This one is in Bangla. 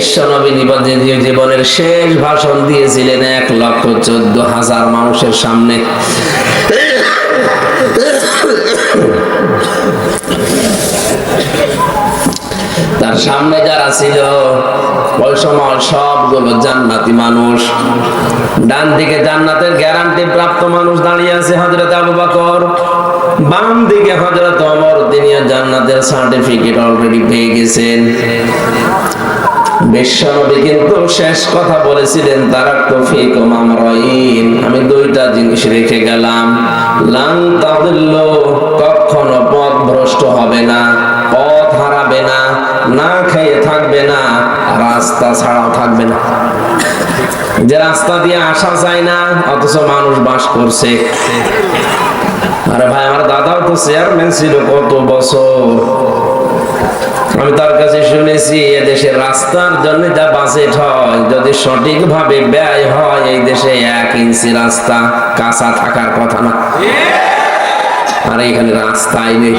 বিশ্বনবী জীবনের শেষ ভাষণ দিয়েছিলেন 1,14,000 মানুষের সামনে। তার সামনে যারা ছিল ওই সময় সবগুলো জান্নাতি মানুষ। ডান দিকে জান্নাতের গ্যারান্টি প্রাপ্ত মানুষ দাঁড়িয়ে আছে হযরত আবু বকর, বাম দিকে হযরত ওমর, তিনি জান্নাতের সার্টিফিকেট অলরেডি পেয়ে গেছেন। বিশ্বনবী কিন্তু শেষ কথা বলেছিলেন, তারাকতু ফীকুম আমরাইন, আমি দুইটা জিনিস রেখে গেলাম, লান তাদিল্লু, কখনো পথ ভ্রষ্ট হবে না, পথ হারাবে না, না খেয়ে থাকবে না, রাস্তা ছাড়াও থাকবে না। যে রাস্তা দিয়ে আসা যায় না অথচ মানুষ বাস করছে। আরে ভাই, আমার দাদাও তো চেয়ারম্যান ছিল কত বছর। আমি তার কাছে শুনেছি এদেশের রাস্তার জন্য যা বাজেট হয়, যদি সঠিকভাবে ব্যয় হয়, এই দেশে 1 ইঞ্চি রাস্তা কাঁচা থাকার কথা না। আর এখানে রাস্তাই নেই।